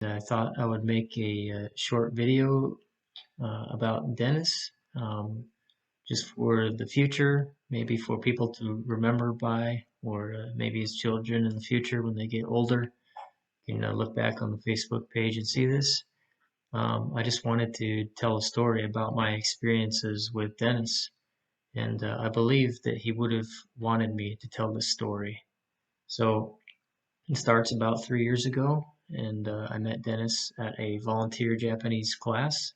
I thought I would make a short video about Dennis, just for the future, maybe for people to remember by, or maybe his children in the future when they get older can look back on the Facebook page and see this. I just wanted to tell a story about my experiences with Dennis, and I believe that he would have wanted me to tell this story. So it starts about 3 years ago, and I met Dennis at a volunteer Japanese class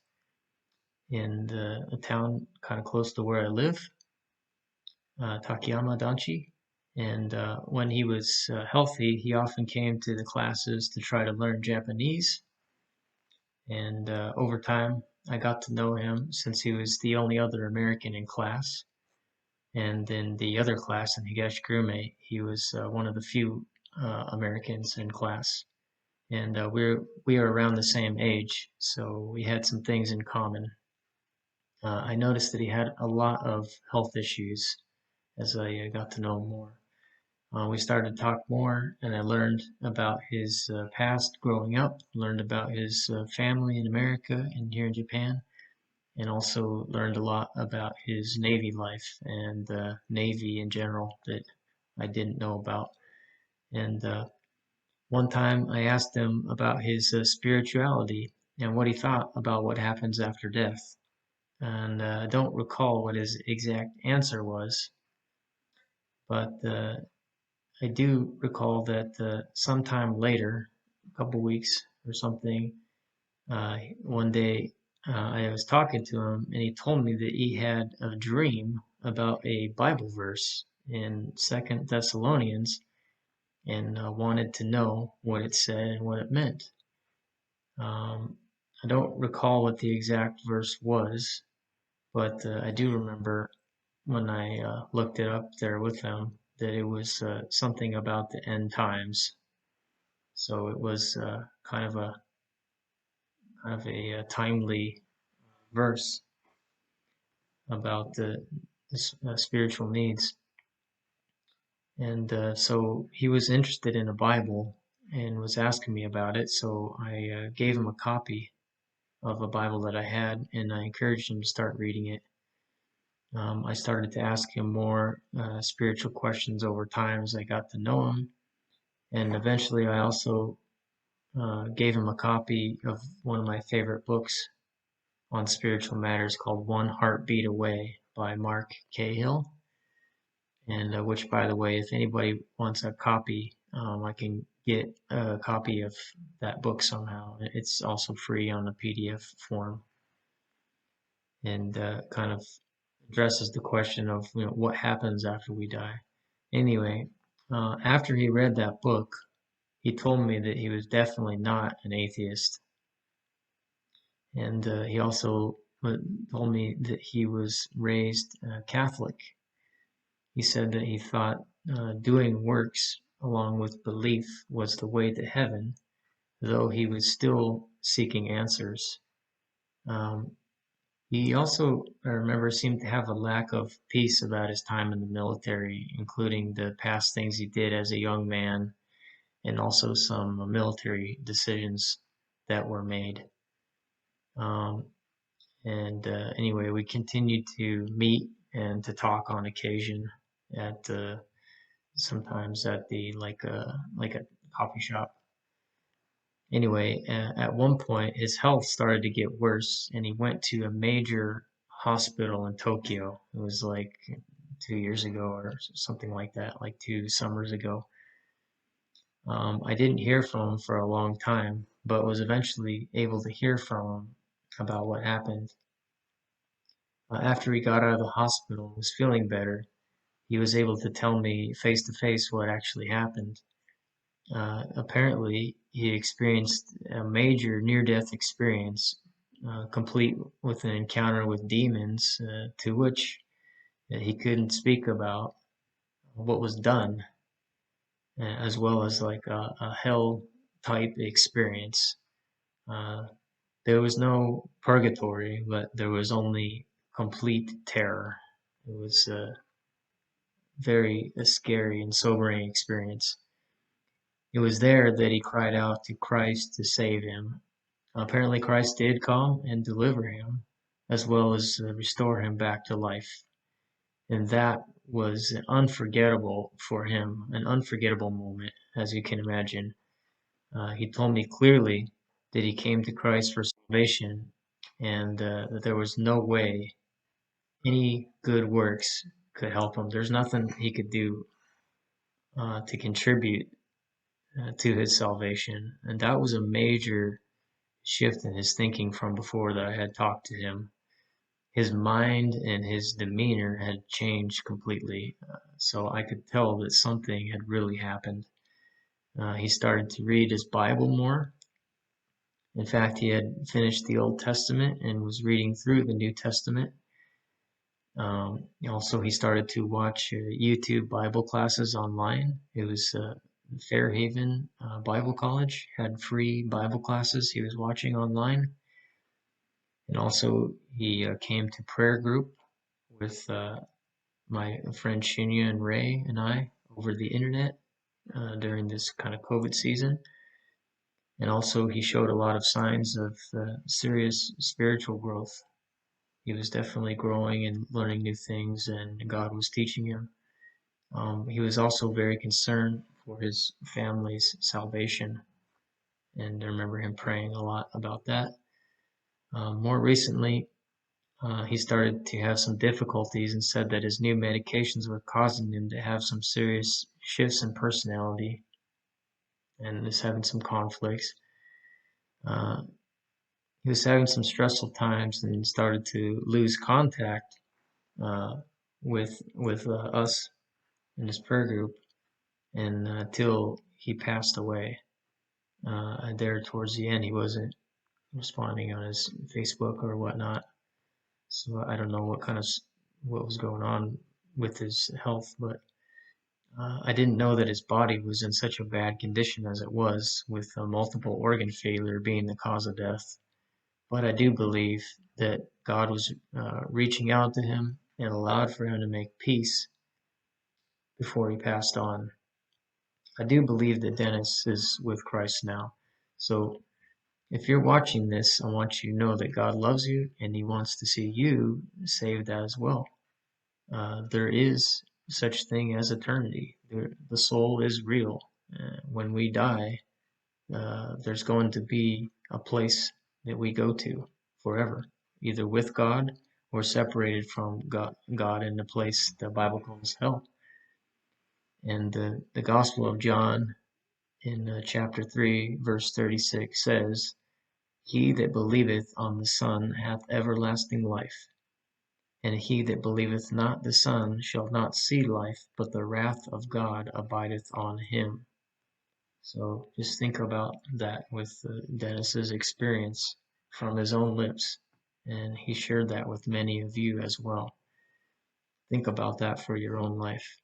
in a town kind of close to where I live, Takayama Danchi. And when he was healthy, he often came to the classes to try to learn Japanese. And over time, I got to know him since he was the only other American in class. And in the other class in Higashikurume, he was one of the few Americans in class. And we are around the same age, so we had some things in common. I noticed that he had a lot of health issues as I got to know him more. We started to talk more, and I learned about his past growing up, learned about his family in America and here in Japan, and also learned a lot about his Navy life and the Navy in general that I didn't know about. And one time I asked him about his spirituality and what he thought about what happens after death. And I don't recall what his exact answer was, but I do recall that sometime later, a couple weeks or something, one day I was talking to him and he told me that he had a dream about a Bible verse in Second Thessalonians and wanted to know what it said and what it meant. Um, I don't recall what the exact verse was, but I do remember when I looked it up there with him that it was something about the end times. So it was kind of a timely verse about the spiritual needs. And so he was interested in the Bible and was asking me about it. So I gave him a copy of a Bible that I had, and I encouraged him to start reading it. I started to ask him more spiritual questions over time as I got to know him. And eventually, I also gave him a copy of one of my favorite books on spiritual matters called One Heartbeat Away by Mark Cahill. And which, by the way, if anybody wants a copy, I can get a copy of that book somehow. It's also free on a PDF form, and kind of addresses the question of what happens after we die. Anyway, after he read that book, he told me that he was definitely not an atheist, and he also told me that he was raised Catholic. He said that he thought doing works along with belief was the way to heaven, though he was still seeking answers. Um, he also, I remember, seemed to have a lack of peace about his time in the military, including the past things he did as a young man and also some military decisions that were made. Um, and anyway, we continued to meet and to talk on occasion at sometimes at the like a coffee shop. Anyway, at one point his health started to get worse, and he went to a major hospital in Tokyo. It was like 2 years ago or something like that, like 2 summers ago. I didn't hear from him for a long time, but was eventually able to hear from him about what happened. After he got out of the hospital and was feeling better, he was able to tell me face to face what actually happened. Apparently, he experienced a major near-death experience, complete with an encounter with demons, to which he couldn't speak about what was done, as well as like a hell type experience. Uh, there was no purgatory, but there was only complete terror. It was a very scary and sobering experience. It was there that he cried out to Christ to save him. Apparently, Christ did come and deliver him, as well as restore him back to life. And that was unforgettable for him, an unforgettable moment, as you can imagine. He told me clearly that he came to Christ for salvation, and that there was no way any good works could help him. There's nothing he could do to contribute to his salvation. And that was a major shift in his thinking from before that I had talked to him. His mind and his demeanor had changed completely. So I could tell that something had really happened. He started to read his Bible more. In fact, he had finished the Old Testament and was reading through the New Testament. Also, he started to watch YouTube Bible classes online. It was Fairhaven Bible College had free Bible classes he was watching online. And also, he came to prayer group with my friend Shinya and Ray and I over the internet during this kind of COVID season. And also, he showed a lot of signs of serious spiritual growth. He was definitely growing and learning new things, and God was teaching him. He was also very concerned for his family's salvation, and I remember him praying a lot about that. More recently, he started to have some difficulties and said that his new medications were causing him to have some serious shifts in personality and is having some conflicts. Uh, he was having some stressful times and started to lose contact uh, with us in his prayer group, and until he passed away. There towards the end, he wasn't responding on his Facebook or whatnot. So I don't know what was going on with his health, but I didn't know that his body was in such a bad condition as it was, with multiple organ failure being the cause of death. But I do believe that God was reaching out to him and allowed for him to make peace before he passed on. I do believe that Dennis is with Christ now. So if you're watching this, I want you to know that God loves you and he wants to see you saved as well. There is such thing as eternity. The soul is real. When we die, there's going to be a place that we go to forever, either with God or separated from God in a place the Bible calls hell. And the Gospel of John in chapter 3, verse 36 says, "He that believeth on the Son hath everlasting life, and he that believeth not the Son shall not see life, but the wrath of God abideth on him." So just think about that with Dennis's experience from his own lips, and he shared that with many of you as well. Think about that for your own life.